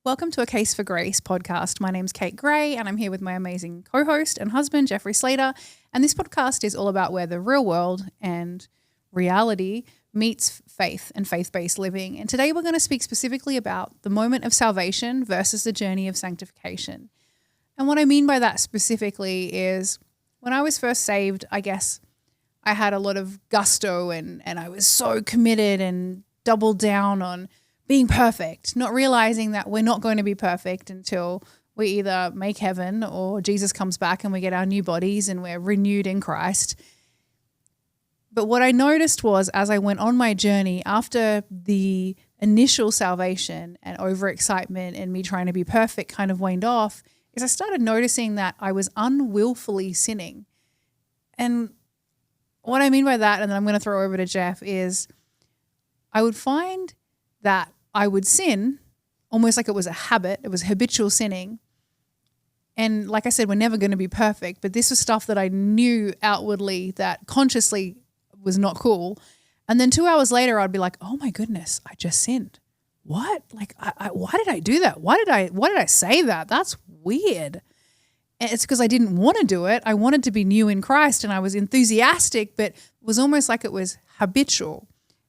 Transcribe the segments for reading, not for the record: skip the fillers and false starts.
Welcome to A Case for Grace podcast. My name's Kate Gray and I'm here with my amazing co-host and husband, Jeffrey Slater. And this podcast is all about where the real world and reality meets faith and faith-based living. And today we're going to speak specifically about the moment of salvation versus the journey of sanctification. And what I mean by that specifically is when I was first saved, I guess I had a lot of gusto and I was so committed and doubled down on being perfect, not realizing that we're not going to be perfect until we either make heaven or Jesus comes back and we get our new bodies and we're renewed in Christ. But what I noticed was as I went on my journey after the initial salvation and overexcitement and me trying to be perfect kind of waned off, is I started noticing that I was unwillfully sinning. And what I mean by that, and then I'm going to throw over to Jeff, is I would find that I would sin almost like it was a habit. It was habitual sinning. And like I said, we're never going to be perfect, but this was stuff that I knew outwardly that consciously was not cool. And then 2 hours later, I'd be like, oh my goodness, I just sinned. What? Like, why did I do that? Why did I say that? That's weird. And it's because I didn't want to do it. I wanted to be new in Christ and I was enthusiastic, but it was almost like it was habitual.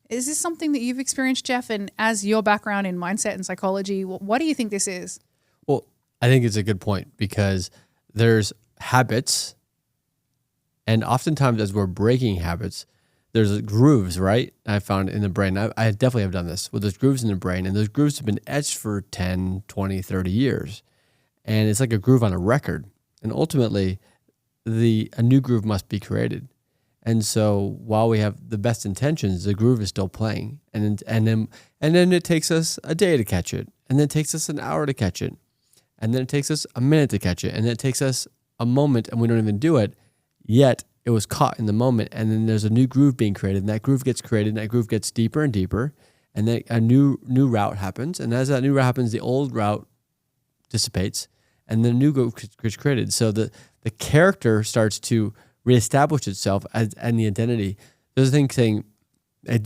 Is this something that you've experienced, Jeff? And as your background in mindset and psychology, what do you think this is? Well, I think it's a good point because there's habits, and oftentimes as we're breaking habits, there's grooves, right? I found in the brain. I definitely have done this, where there's grooves in the brain, and those grooves have been etched for 10, 20, 30 years. And it's like a groove on a record. And ultimately, a new groove must be created. And so while we have the best intentions, the groove is still playing. And then it takes us a day to catch it. And then it takes us an hour to catch it. And then it takes us a minute to catch it. And then it takes us a moment and we don't even do it. Yet it was caught in the moment. And then there's a new groove being created. And that groove gets created and that groove gets deeper and deeper. And then a new route happens. And as that new route happens, the old route dissipates. And then a new groove gets created. So the character starts to reestablish itself and the identity. There's a thing saying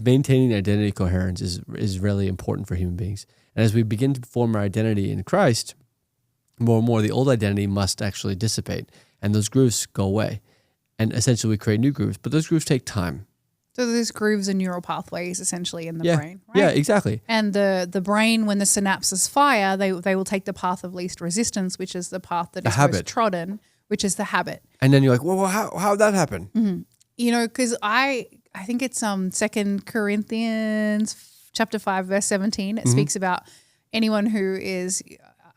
maintaining identity coherence is really important for human beings. And as we begin to form our identity in Christ, more and more the old identity must actually dissipate and those grooves go away. And essentially we create new grooves, but those grooves take time. So there's grooves and neural pathways essentially in the brain, right? Yeah, exactly. And the brain, when the synapses fire, they will take the path of least resistance, which is the path that is most trodden, which is the habit. And then you're like, well, how'd that happen? Mm-hmm. You know, because I think it's 2 Corinthians chapter 5, verse 17. It speaks about anyone who is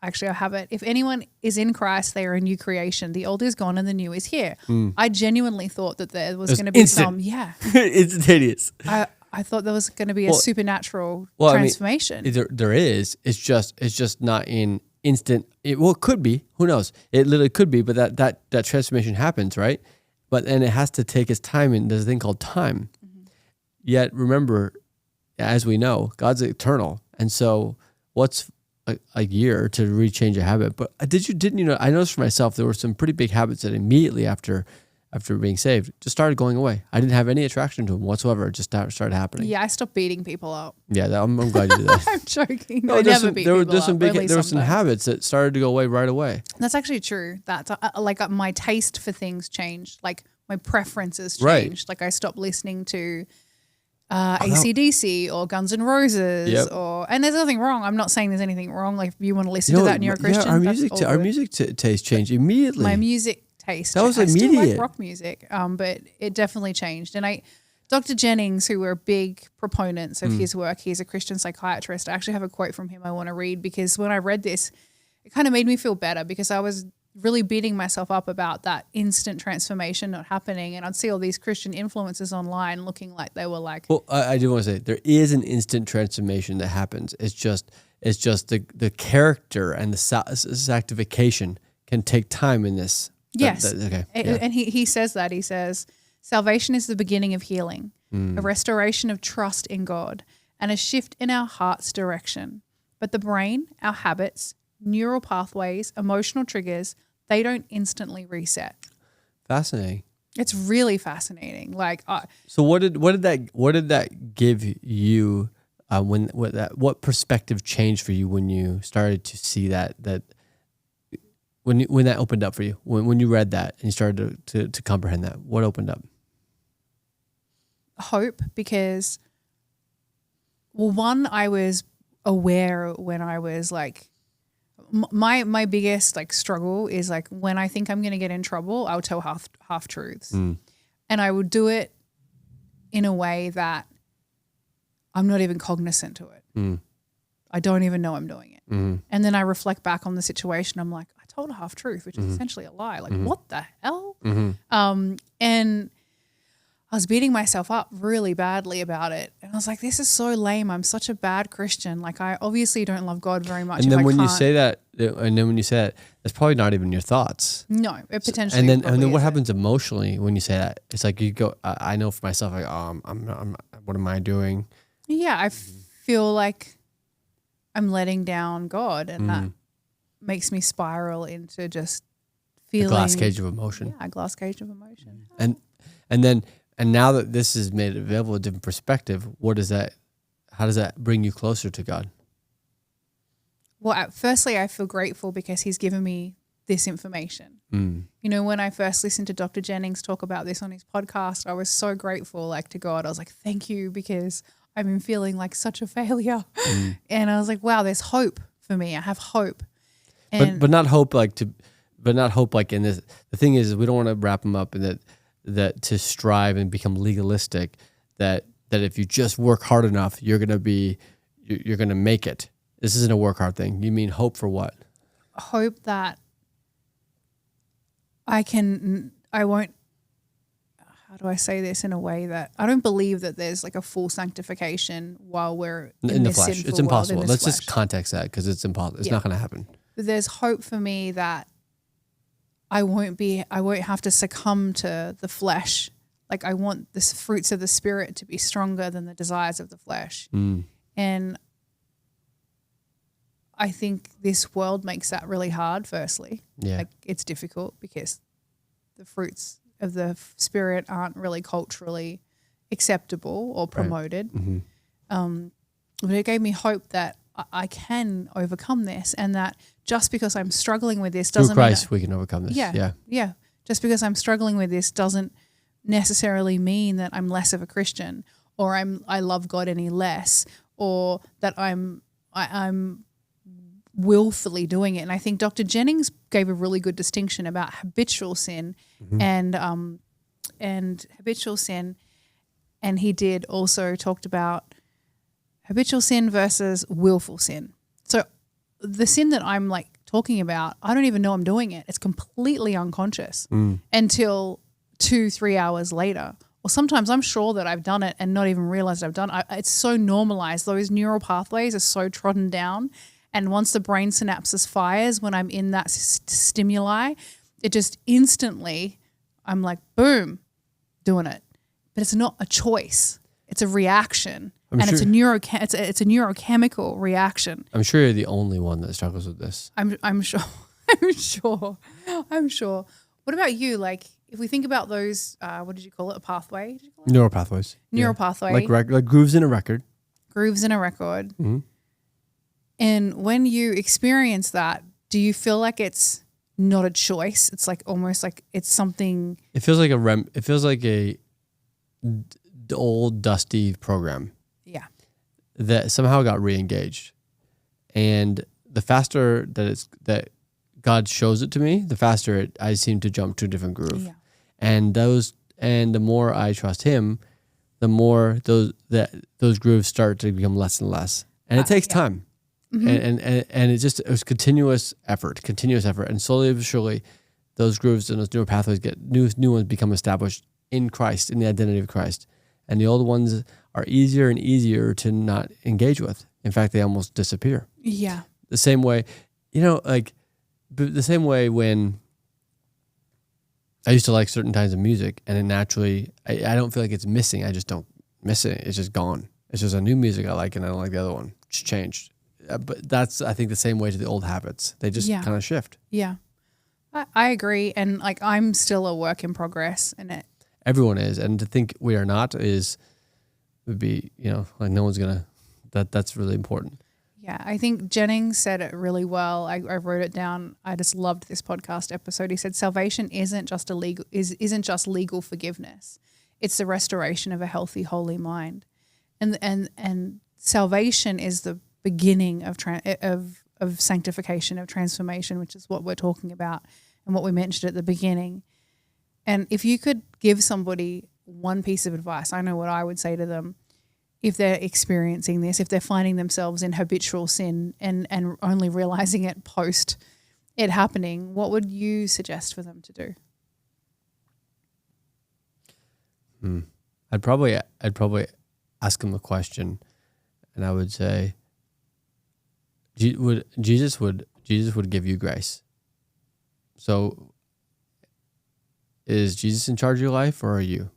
actually a habit. If anyone is in Christ, they are a new creation. The old is gone and the new is here. I genuinely thought that there was going to be instantaneous. I thought there was going to be a supernatural transformation. I mean, there is. It's just not in instant. It could be. Who knows? It literally could be. But that transformation happens, right? But then it has to take its time. And there's a thing called time. Yet remember, as we know, God's eternal, and so what's a year to rechange a habit? But didn't you know? I noticed for myself there were some pretty big habits that immediately after being saved, just started going away. I didn't have any attraction to them whatsoever. It just started happening. Yeah, I stopped beating people up. Yeah, I'm glad you did that. I'm joking. No, there were some habits that started to go away right away. That's actually true. That's my taste for things changed. Like my preferences changed. Like I stopped listening to AC/DC or Guns N' Roses and there's nothing wrong. I'm not saying there's anything wrong. Like if you want to listen to that and you're a Christian, our music taste changed immediately. My music taste. That was immediate. I still like rock music, but it definitely changed. And Dr. Jennings, who were big proponents of his work, he's a Christian psychiatrist. I actually have a quote from him I want to read because when I read this, it kind of made me feel better because I was really beating myself up about that instant transformation not happening. And I'd see all these Christian influencers online looking like they were like... Well, I do want to say there is an instant transformation that happens. It's just the character and the sanctification can take time in this. Yes. And he says that. He says, salvation is the beginning of healing, a restoration of trust in God, and a shift in our heart's direction. But the brain, our habits, neural pathways, emotional triggers, they don't instantly reset. Fascinating. It's really fascinating. Like, so what did that give you what perspective changed for you when you started to see that when that opened up for you, when you read that and you started to comprehend that, what opened up? Hope, because, well, one, I was aware when I was like, my biggest like struggle is like when I think I'm going to get in trouble, I'll tell half truths, and I would do it in a way that I'm not even cognizant to it. I don't even know I'm doing it. And then I reflect back on the situation. I'm like, I told a half truth, which is essentially a lie. Like, what the hell? And I was beating myself up really badly about it. And I was like, this is so lame. I'm such a bad Christian. Like, I obviously don't love God very much. And then when you say that, that's probably not even your thoughts. No, it potentially. And then what happens emotionally when you say that? It's like you go, I know for myself, like, what am I doing? Yeah, I feel like I'm letting down God, and that makes me spiral into just feeling a glass cage of emotion. Yeah, a glass cage of emotion. And now that this has made it available, a different perspective, how does that bring you closer to God? Well, firstly, I feel grateful because he's given me this information. You know, when I first listened to Dr. Jennings talk about this on his podcast, I was so grateful, like, to God. I was like, thank you, because I've been feeling like such a failure. And I was like, wow, there's hope for me. I have hope. And but not hope like in this. The thing is, we don't want to wrap them up in that to strive and become legalistic, that if you just work hard enough, you're gonna make it. This isn't a work hard thing. You mean hope for what? Hope that I won't, how do I say this in a way that I don't believe that there's like a full sanctification while we're in the this flesh. sinful It's impossible. world, Let's just context that, because it's impossible. It's not going to happen. There's hope for me that I won't have to succumb to the flesh. Like, I want the fruits of the Spirit to be stronger than the desires of the flesh. And I think this world makes that really hard, firstly. Yeah. Like, it's difficult because the fruits of the Spirit aren't really culturally acceptable or promoted. Right. But it gave me hope that I can overcome this, and that just because I'm struggling with this doesn't mean Christ we can overcome this. Yeah. Just because I'm struggling with this doesn't necessarily mean that I'm less of a Christian, or I love God any less, or that I'm willfully doing it. And I think Dr. Jennings gave a really good distinction about habitual sin and habitual sin, and he did also talked about habitual sin versus willful sin. So the sin that I'm like talking about, I don't even know I'm doing it. It's completely unconscious until 2-3 hours later. Or sometimes I'm sure that I've done it and not even realized I've done it. It's so normalized. Those neural pathways are so trodden down. And once the brain synapses fires, when I'm in that stimuli, it just instantly, I'm like, boom, doing it. But it's not a choice. It's a reaction. It's a neurochemical reaction. I'm sure you're the only one that struggles with this. I'm sure. I'm sure. What about you? Like, if we think about those, what did you call it? A pathway? Did you call it? Neural pathways. Neural pathway. Like grooves in a record. Grooves in a record. And when you experience that, do you feel like it's not a choice? It's like almost like it's something. It feels like a old dusty program. Yeah. That somehow got re-engaged, and the faster that God shows it to me, the faster I seem to jump to a different groove. Yeah. And the more I trust Him, the more those grooves start to become less and less, and it takes time. And it was continuous effort, and slowly but surely, those grooves and those newer pathways get new ones become established in Christ, in the identity of Christ, and the old ones are easier and easier to not engage with. In fact, they almost disappear. Yeah. The same way, the same way when I used to like certain kinds of music, and then naturally, I don't feel like it's missing. I just don't miss it. It's just gone. It's just a new music I like, and I don't like the other one. It's changed. But that's, I think, the same way to the old habits. They just kind of shift. Yeah. I agree. And like, I'm still a work in progress in it. Everyone is. And to think we are not would be, like no one's going to that's really important. Yeah, I think Jennings said it really well. I wrote it down. I just loved this podcast episode. He said salvation isn't just legal forgiveness. It's the restoration of a healthy, holy mind, and salvation is the beginning of sanctification, of transformation, which is what we're talking about and what we mentioned at the beginning. And if you could give somebody one piece of advice, I know what I would say to them. If they're experiencing this, if they're finding themselves in habitual sin and only realizing it post it happening, what would you suggest for them to do? I'd probably ask them a question, and I would say, Jesus would give you grace. So, is Jesus in charge of your life, or are you?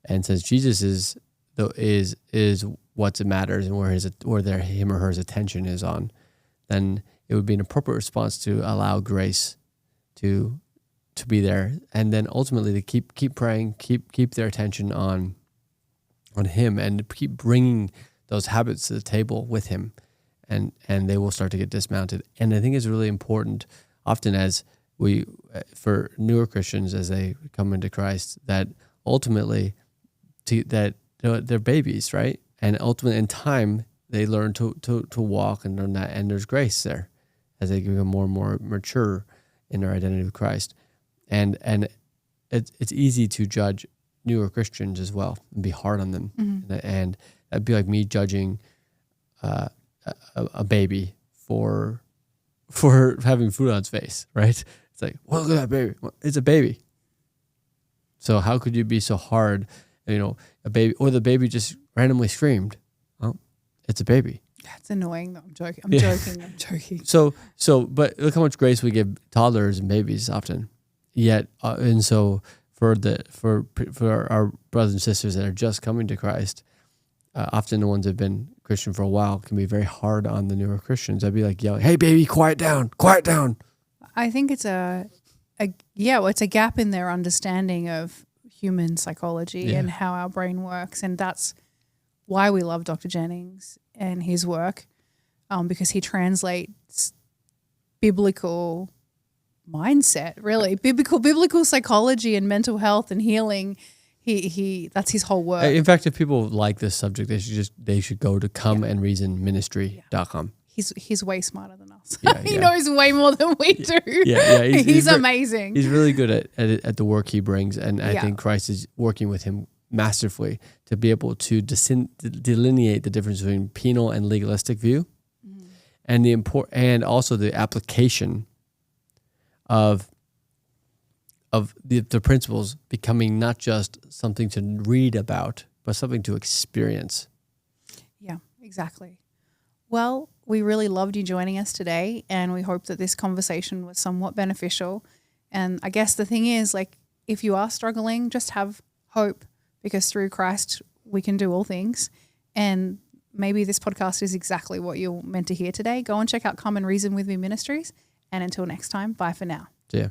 And since Jesus is what matters and where him or her attention is on, then it would be an appropriate response to allow grace to be there, and then ultimately to keep praying, keep their attention on him, and keep bringing those habits to the table with him, and they will start to get dismounted. And I think it's really important, often for newer Christians as they come into Christ, that ultimately they're babies, right? And ultimately, in time, they learn to walk and learn that, and there's grace there as they become more and more mature in their identity with Christ. And it's easy to judge newer Christians as well and be hard on them, and that'd be like me judging a baby for having food on its face, right? It's like, well, look at that baby. It's a baby. So how could you be so hard? A baby, or the baby just randomly screamed. Well, it's a baby. That's annoying. Though. I'm joking. I'm joking. So, but look how much grace we give toddlers and babies often. Yet, and so for our brothers and sisters that are just coming to Christ, often the ones that have been Christian for a while can be very hard on the newer Christians. I'd be like yelling, "Hey, baby, quiet down, quiet down." I think it's it's a gap in their understanding of human psychology and how our brain works, and that's why we love Dr. Jennings and his work, because he translates biblical mindset, really biblical psychology and mental health and healing. He that's his whole work. In fact, if people like this subject, they should go to comeandreasonministry.com. He's way smarter than us. Yeah, he knows way more than we do. He's amazing. He's really good at the work he brings, and I think Christ is working with him masterfully to be able to delineate the difference between penal and legalistic view, and also the application of the principles becoming not just something to read about, but something to experience. Yeah, exactly. Well, we really loved you joining us today, and we hope that this conversation was somewhat beneficial. And I guess the thing is, like, if you are struggling, just have hope, because through Christ we can do all things. And maybe this podcast is exactly what you're meant to hear today. Go and check out Come and Reason with Me Ministries. And until next time, bye for now. See ya.